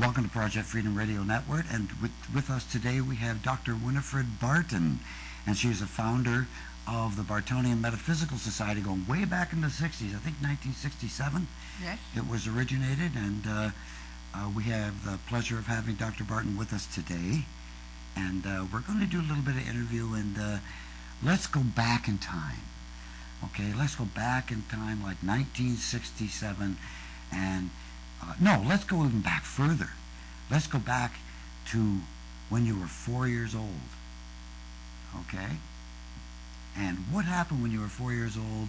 Welcome to Project Freedom Radio Network, and with us today we have Dr. Winifred Barton, and she's a founder of the Bartonian Metaphysical Society going way back in the 60s, I think 1967. Yes. It was originated, and we have the pleasure of having Dr. Barton with us today, and we're going to do a little bit of interview, and let's go back in time. Okay, let's go back in time like 1967, and no, let's go even back further. Let's go back to when you were 4 years old. Okay? And what happened when you were 4 years old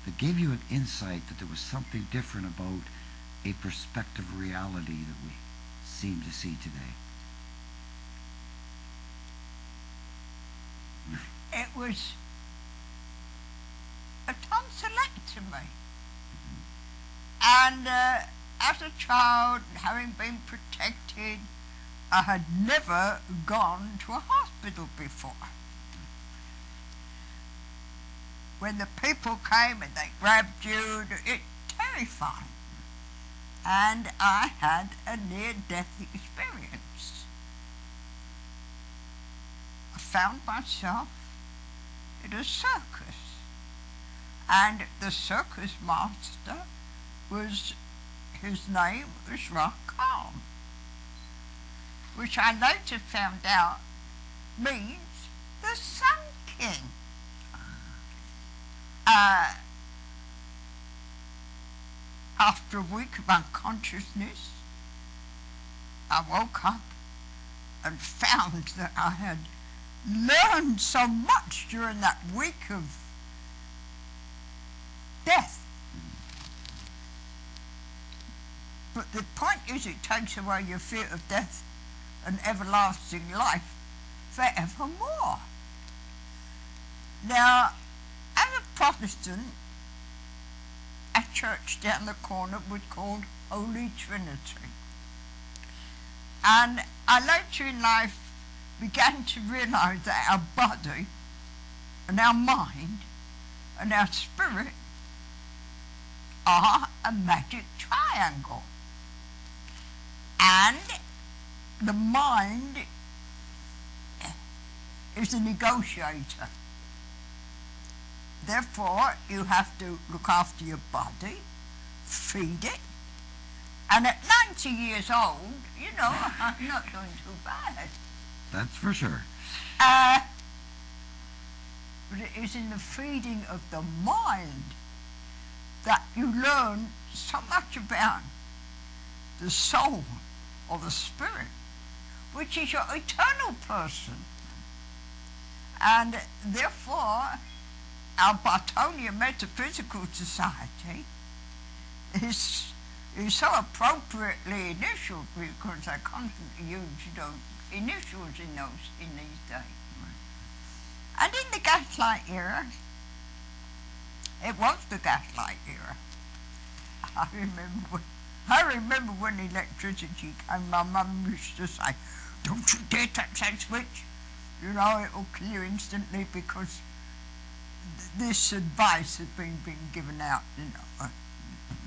that gave you an insight that there was something different about a perspective reality that we seem to see today? It was a tonsillectomy. And as a child, having been protected, I had never gone to a hospital before. When the people came and they grabbed you, it terrified. And I had a near-death experience. I found myself in a circus. And the circus master his name was Khan, which I later found out means the Sun King. After a week of unconsciousness, I woke up and found that I had learned so much during that week of death. But the point is, it takes away your fear of death and everlasting life forevermore. Now, as a Protestant, a church down the corner was called Holy Trinity. And I later in life began to realize that our body and our mind and our spirit are a magic triangle. And the mind is a negotiator. Therefore, you have to look after your body, feed it, and at 90 years old, you know, I'm not doing too bad. That's for sure. But it is in the feeding of the mind that you learn so much about the soul or the spirit, which is your eternal person. And therefore, our Bartonian Metaphysical Society is so appropriately initialed, because I constantly use initials in these days. And in the Gaslight era, it was the Gaslight era. I remember when electricity came, my mum used to say, "Don't you dare touch that switch. You know, it will kill you instantly," because this advice has been given out,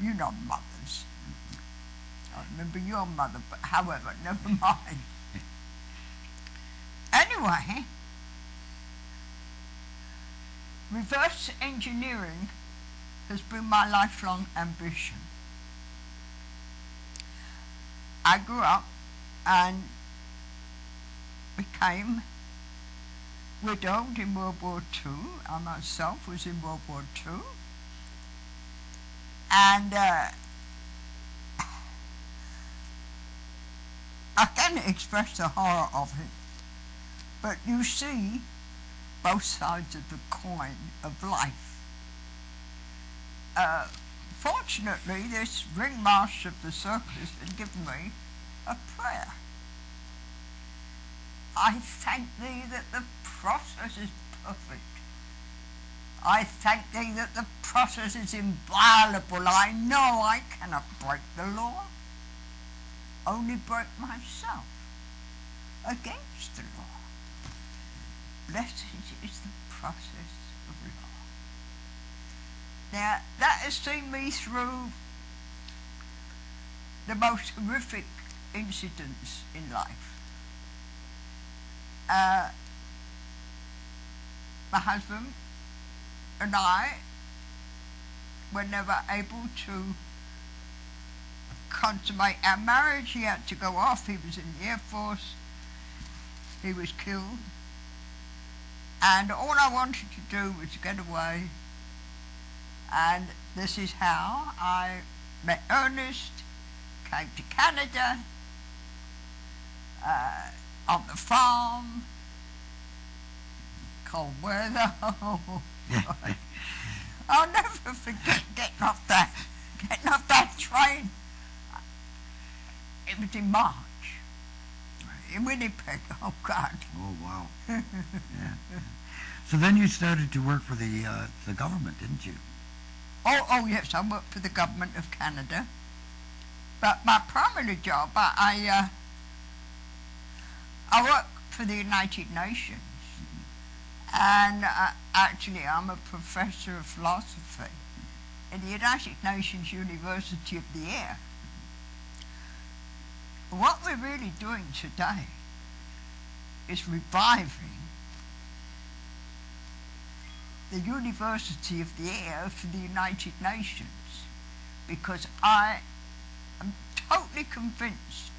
you know mothers. I remember your mother, but however, never mind. Anyway, reverse engineering has been my lifelong ambition. I grew up and became widowed in World War II. I myself was in World War II. And I can express the horror of it, but you see both sides of the coin of life. Fortunately, this ringmaster of the circus had given me a prayer. "I thank thee that the process is perfect. I thank thee that the process is inviolable. I know I cannot break the law, only break myself against the law. Blessed is the process of law." Now, that has seen me through the most horrific incidents in life. My husband and I were never able to consummate our marriage. He had to go off. He was in the Air Force. He was killed. And all I wanted to do was get away. And this is how I met Ernest, came to Canada, on the farm, cold weather. I'll never forget getting off that train. It was in March, in Winnipeg. Oh God! Oh wow! Yeah. So then you started to work for the government, didn't you? Oh yes, I worked for the government of Canada. But my primary job, I work for the United Nations, and actually I'm a professor of philosophy in the United Nations University of the Air. What we're really doing today is reviving the University of the Air for the United Nations, because I am totally convinced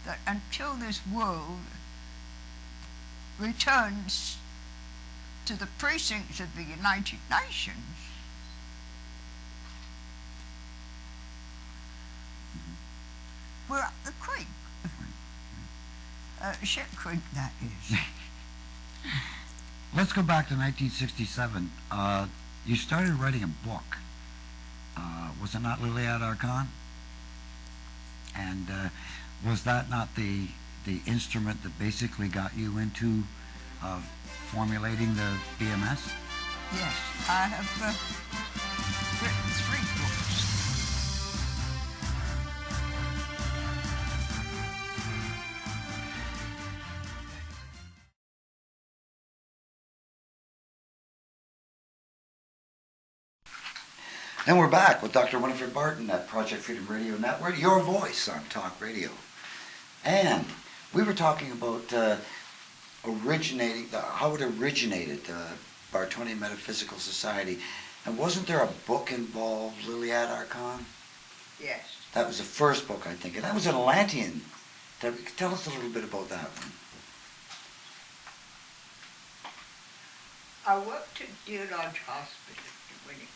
that until this world returns to the precincts of the United Nations, we're at the creek. Ship Creek, that is. Let's go back to 1967. You started writing a book. Was it not Liliad Archon? And was that not the instrument that basically got you into formulating the BMS? Yes, I have written 3 books. And we're back with Dr. Winifred Barton at Project Freedom Radio Network, your voice on talk radio. And we were talking about how it originated, Bartonian Metaphysical Society. And wasn't there a book involved, Liliad Archon? Yes. That was the first book, I think. And that was an Atlantean. Tell us a little bit about that one. I worked at Deer Lodge Hospital in Winifred.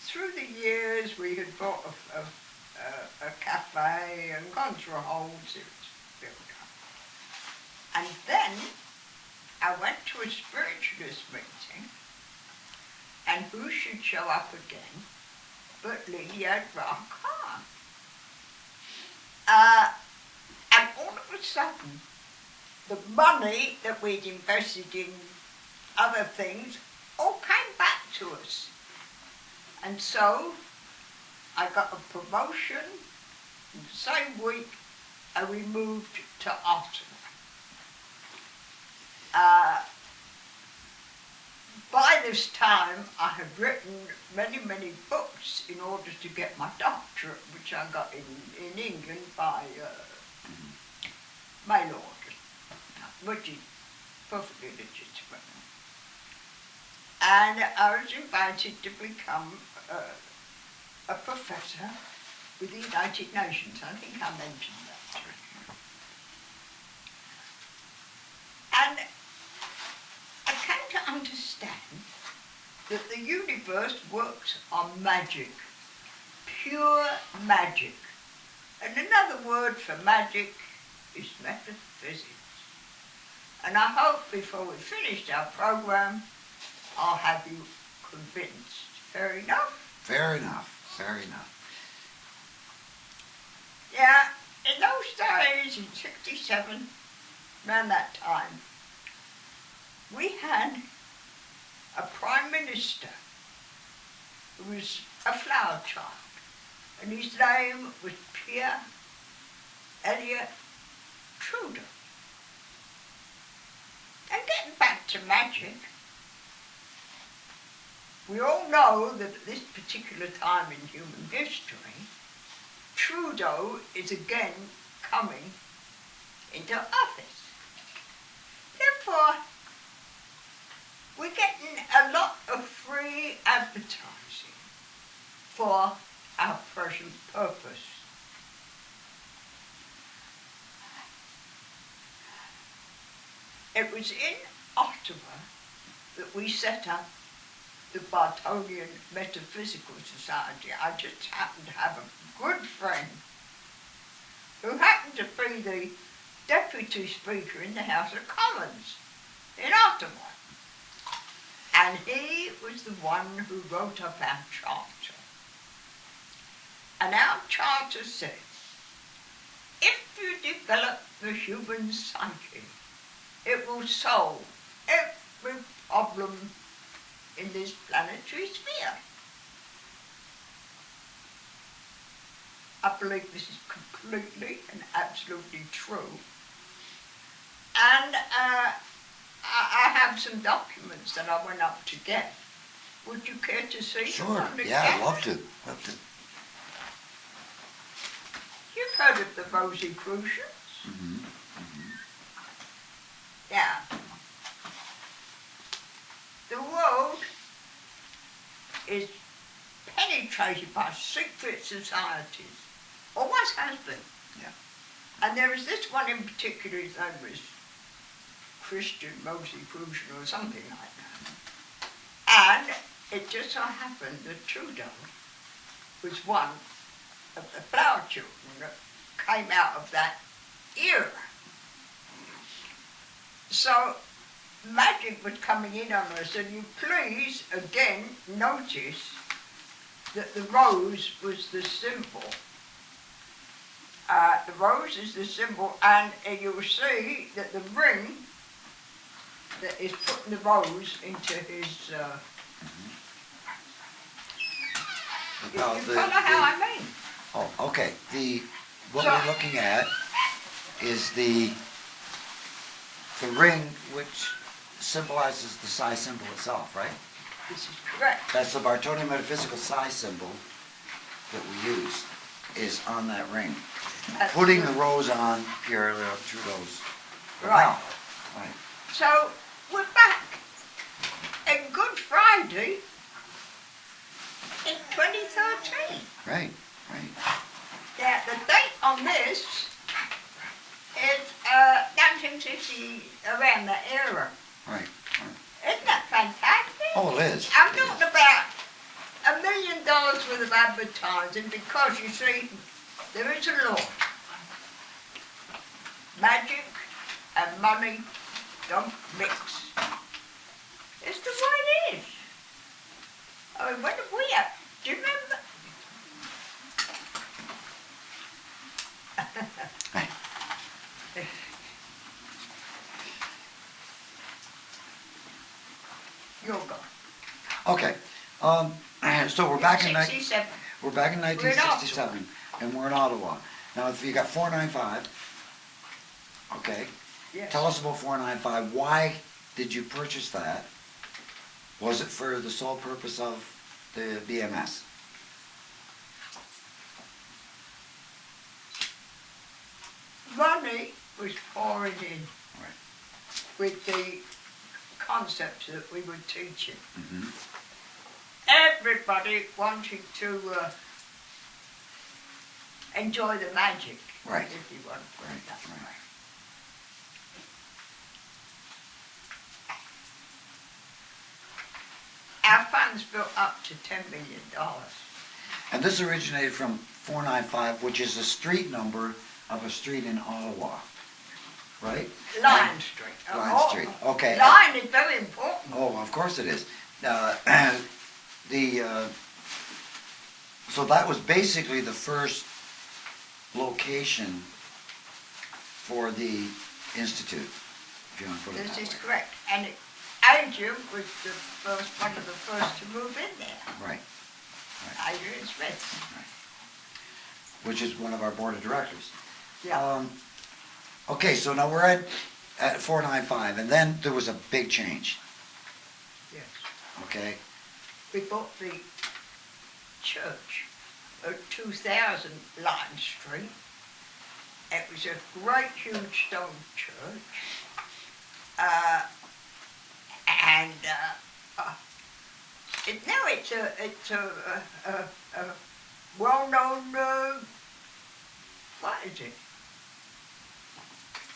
Through the years, we had bought a cafe and gone through a whole series of build-up. And then I went to a spiritualist meeting, and who should show up again but Liliad Archon. And all of a sudden, the money that we'd invested in other things all came back to us. And so I got a promotion. In the same week, I moved to Ottawa. By this time, I had written many, many books in order to get my doctorate, which I got in England by mail order, which is perfectly legitimate. And I was invited to become a professor with the United Nations. I think I mentioned that to you. And I came to understand that the universe works on magic, pure magic. And another word for magic is metaphysics. And I hope before we finish our program, I'll have you convinced. Fair enough? Fair enough. Fair enough. Yeah, in those days, in 67, around that time, we had a prime minister who was a flower child, and his name was Pierre Elliott Trudeau. And getting back to magic, we all know that at this particular time in human history, Trudeau is again coming into office. Therefore, we're getting a lot of free advertising for our present purpose. It was in Ottawa that we set up the Bartonian Metaphysical Society. I just happened to have a good friend who happened to be the Deputy Speaker in the House of Commons in Ottawa. And he was the one who wrote up our charter. And our charter says, if you develop the human psyche, it will solve every problem in this planetary sphere. I believe this is completely and absolutely true. And I have some documents that I went up to get. Would you care to see? Sure, yeah, I'd love to. Love to. You've heard of the Rosicrucians? Mm-hmm. Mm-hmm. Yeah. The world is penetrated by secret societies. Always has been. Yeah. And there is this one in particular, his name is Christian Rosicrucian or something like that. And it just so happened that Trudeau was one of the flower children that came out of that era. So magic was coming in on us, and you please again notice that the rose was the symbol. The rose is the symbol, and you'll see that the ring that is putting the rose into his. You follow how I mean? Oh, okay. What So- we're looking at is the ring, which symbolizes the psi symbol itself, right? This is correct. That's the Bartonian metaphysical psi symbol that we use, is on that ring. That's Putting good. the rose on Pierre Trudeau's. Right. Wow. Right. So we're back. And Good Friday in 2013. Right. Right. Yeah, the date on this is 1960, around that era. Right. Isn't that fantastic? Oh, it is. I'm talking about $1 million worth of advertising because, you see, there is a law. Magic and money don't mix. It's the way it is. I mean, when have we had? Do you remember? You're gone. Okay. So we're back in 67. we're back in We're in 1967, and we're in Ottawa. Now, if you got 495, okay. Yes. Tell us about 495. Why did you purchase that? Was it for the sole purpose of the BMS? Money was pouring in Right. with the concepts that we were teaching. Mm-hmm. Everybody wanted to enjoy the magic, Right. if you want to put it that way. Right. Our funds built up to $10 million. And this originated from 495, which is a street number of a street in Ottawa, right? Lion Street. Lion Street, okay. Lion is very important. Oh, of course it is. So that was basically the first location for the institute, if you want to put it This that is way. correct. And Adrian was one of the first to move in there. Right, Adrian Smith. which is one of our board of directors. Yeah. Okay, so now we're at 495, and then there was a big change, Yes. okay? We bought the church at 2000 Lion Street. It was a great, huge stone church. Now it's a well-known, what is it?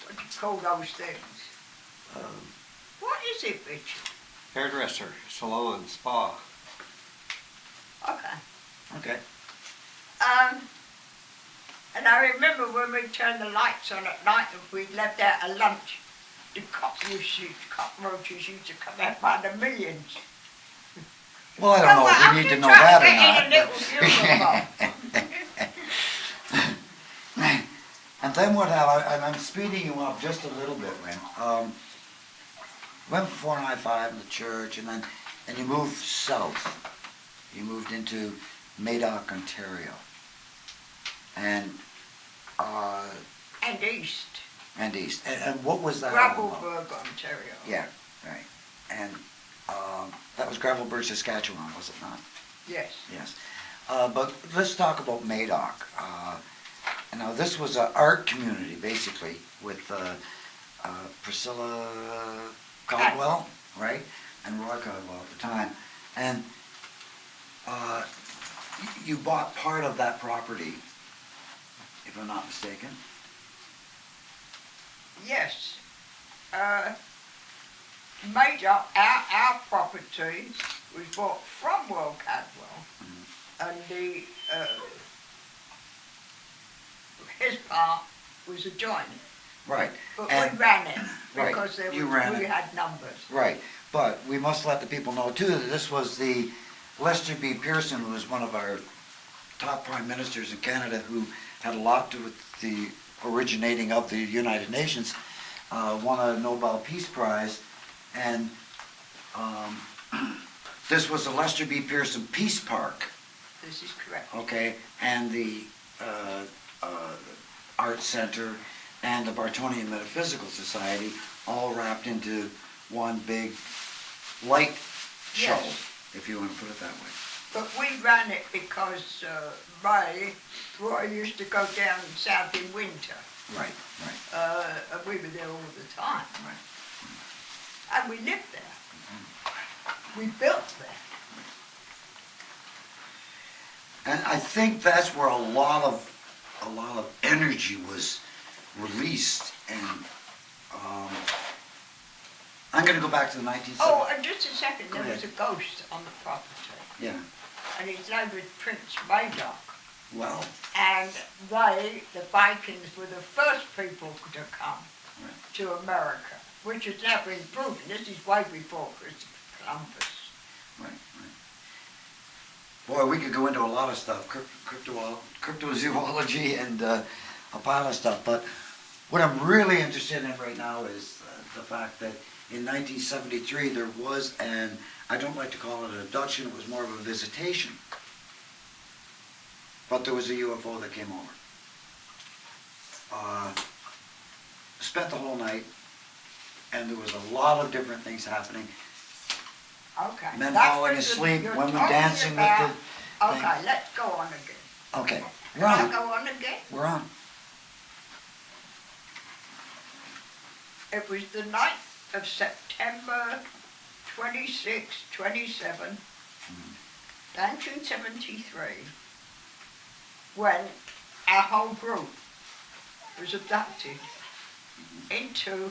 What do you call those things? What is it, Richard? Hairdresser, salon, spa. Okay. Okay. And I remember when we turned the lights on at night and we left out at lunch, the cockroaches used to come out by the millions. Well, I don't know if we need to know that or not. And then what happened, and I'm speeding you up just a little bit, Win. Went from 495 in the church, and you moved south. You moved into Madoc, Ontario. And east. And east. And what was that all about? Gravelburg, Ontario. Yeah, right. And that was Gravelburg, Saskatchewan, was it not? Yes. Yes. But let's talk about Madoc. Now, this was an art community, basically, with Priscilla Caldwell, right? And Roy Caldwell at the time. And you bought part of that property, if I'm not mistaken. Yes. Madoc, our property was bought from Roy Caldwell, and his part was adjoining. Right. But and, we ran it right, because we had numbers. Right. But we must let the people know, too, that this was the Lester B. Pearson, who was one of our top prime ministers in Canada, who had a lot to do with the originating of the United Nations, won a Nobel Peace Prize, and this was the Lester B. Pearson Peace Park. This is correct. Okay, and the Art Center and the Bartonian Metaphysical Society all wrapped into one big light show, yes, if you want to put it that way. But we ran it because Roy used to go down south in winter. Right, right. And we were there all the time. Right. And we lived there. We built there. And I think that's where a lot of energy was released. And I'm going to go back to the 1970s. Oh, and just a second, Go there ahead. was a ghost on the property. Yeah. And his name was Prince Madoc. Well. And they, the Vikings, were the first people to come Right. to America, which has now been proven. This is way before Christopher Columbus. Right, right. Boy, we could go into a lot of stuff, cryptozoology and a pile of stuff, but what I'm really interested in right now is the fact that in 1973 there was I don't like to call it an abduction, it was more of a visitation. But there was a UFO that came over. Spent the whole night, and there was a lot of different things happening. Okay. Men That falling was asleep, you're women talking dancing about, with the thing. Okay, let's go on again. Okay, Can we're I on. go on again? We're on. It was the 9th of September 26, 27, 1973, when our whole group was abducted into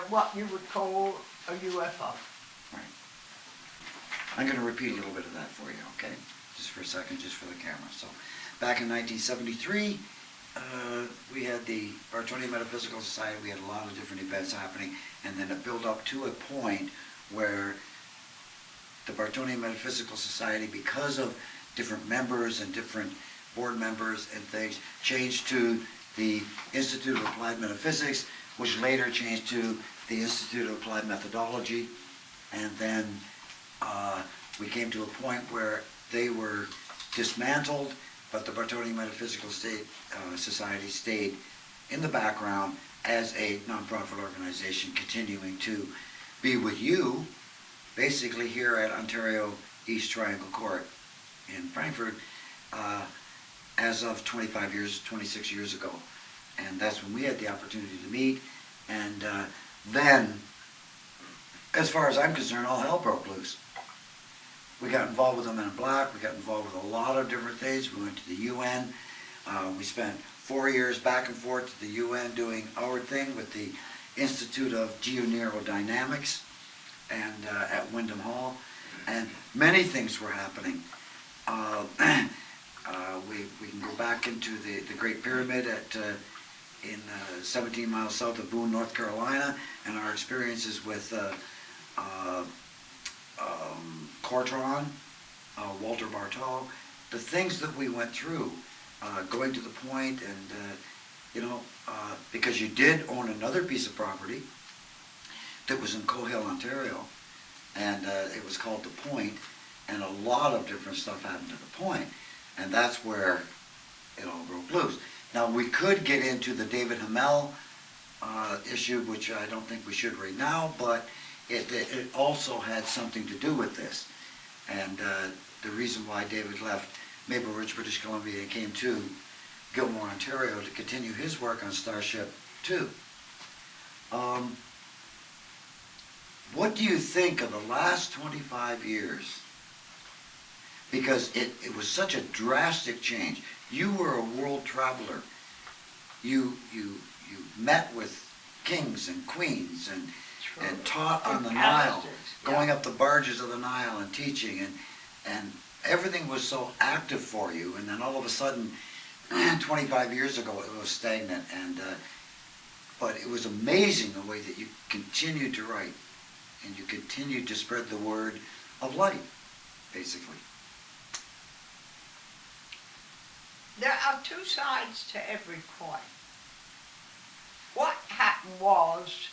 what you would call a UFO. Right. I'm going to repeat a little bit of that for you, okay? Just for a second, just for the camera. So, back in 1973, we had the Bartonian Metaphysical Society. We had a lot of different events happening, and then it built up to a point where the Bartonian Metaphysical Society, because of different members and different board members and things, changed to the Institute of Applied Metaphysics, which later changed to the Institute of Applied Methodology, and then we came to a point where they were dismantled, but the Bartonian Metaphysical Society stayed in the background as a nonprofit organization, continuing to be with you, basically here at Ontario East Triangle Court in Frankfurt, as of 26 years ago. And that's when we had the opportunity to meet. And then, as far as I'm concerned, all hell broke loose. We got involved with the Men in Black. We got involved with a lot of different things. We went to the UN. We spent 4 years back and forth to the UN doing our thing with the Institute of Geoneurodynamics and at Wyndham Hall. And many things were happening. We can go back into the Great Pyramid in 17 miles south of Boone, North Carolina, and our experiences with Cortron, Walter Bartow, the things that we went through, going to the point, and because you did own another piece of property that was in Cohill, Ontario, and it was called The Point, and a lot of different stuff happened to The Point, and that's where it all broke loose. Now, we could get into the David Hamel issue, which I don't think we should right now, but it also had something to do with this. And the reason why David left Maple Ridge, British Columbia, and came to Gilmore, Ontario to continue his work on Starship 2. What do you think of the last 25 years? Because it was such a drastic change. You were a world traveler. You met with kings and queens and taught on the Nile, going up the barges of the Nile and teaching, and everything was so active for you. And then all of a sudden, 25 years ago, it was stagnant. But it was amazing the way that you continued to write, and you continued to spread the word of light, basically. There are two sides to every coin. What happened was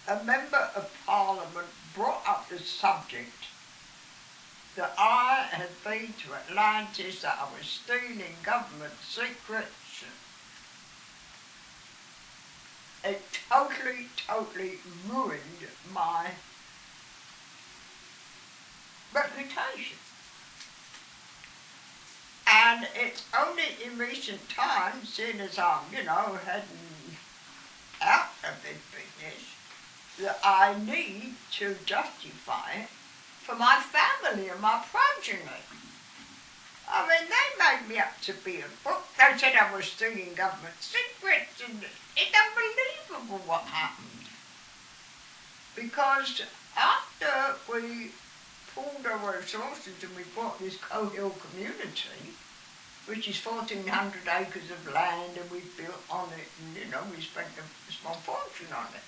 a member of Parliament brought up the subject that I had been to Atlantis, that I was stealing government secrets. It totally ruined my reputation. And it's only in recent times, seeing as I'm, heading out of this business, that I need to justify it for my family and my progeny. I mean, they made me up to be a book. They said I was stealing government secrets, and it's unbelievable what happened. Because after we pulled our resources and we bought this Cohill community, which is 1,400 acres of land, and we built on it, and we spent a small fortune on it,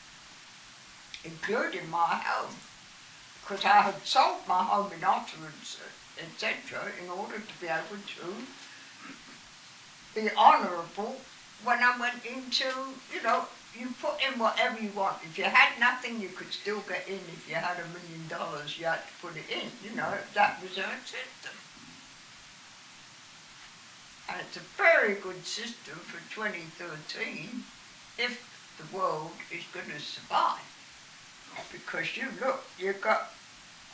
including my home, because I had sold my home in Otter's, etc., in order to be able to be honourable when I went into, you put in whatever you want. If you had nothing, you could still get in. If you had $1 million, you had to put it in. That was our system. And it's a very good system for 2013 if the world is going to survive. Because you've got,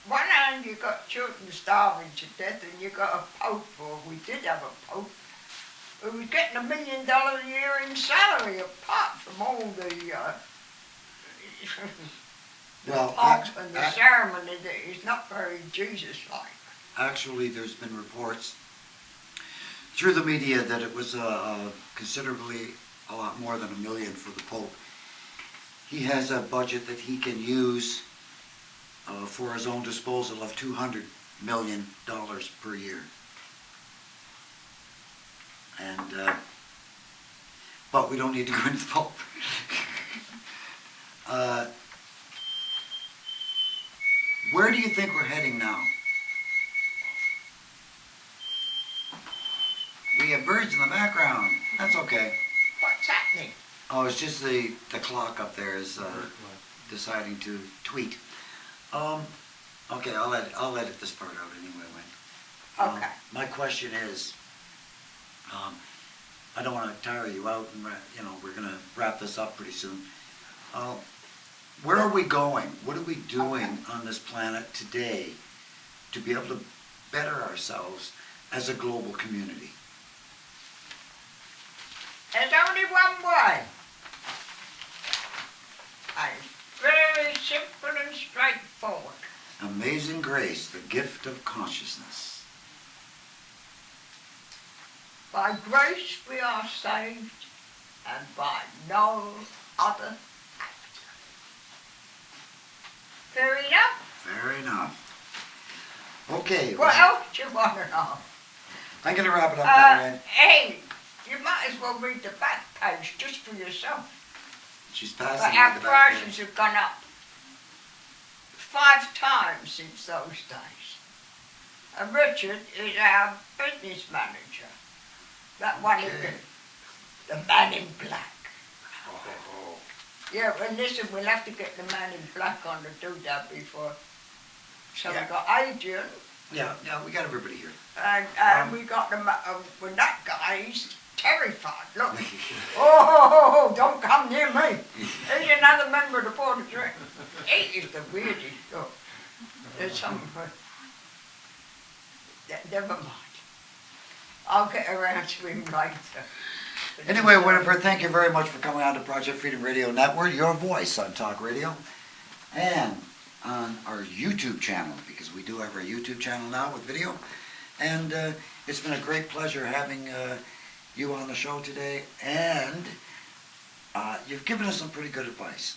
one hand you've got children starving to death, and you've got a pope, or we did have a pope, who was getting $1 million a year in salary, apart from all the pomp and the ceremony that is not very Jesus-like. Actually, there's been reports through the media that it was considerably a lot more than $1 million for the Pope. He has a budget that he can use for his own disposal of $200 million per year. And but we don't need to go into the Pope. Where do you think we're heading now? We have birds in the background. That's okay. What's happening? Oh, it's just the clock up there is deciding to tweet. Okay, I'll edit this part out anyway, Wayne. Okay. My question is, I don't want to tire you out, and we're going to wrap this up pretty soon. Where are we going? What are we doing on this planet today to be able to better ourselves, as a global community? There's only one way. And it's very simple and straightforward. Amazing grace, the gift of consciousness. By grace we are saved, and by no other act. Fair enough? Fair enough. Okay. What well, else do you want to know? I'm going to wrap it up now, Lynn. Hey, you might as well read the back page just for yourself. She's But passing our me the back prices page. have gone up 5 times since those days. And Richard is our business manager. That one is Okay. the man in black. Oh. Yeah, well listen, we'll have to get the man in black on to do that before. So Yeah. we got Adrian, Yeah, we got everybody here. and we got the, well that guy, he's terrified, look. Oh, don't come near me. He's another member of the board of directors. He is the weirdest, look. There's some, never mind. I'll get around to him later. Anyway, Winifred, thank you very much for coming on to Project Freedom Radio Network, your voice on talk radio, and on our YouTube channel, because we do have our YouTube channel now with video. And it's been a great pleasure having you on the show today, and you've given us some pretty good advice.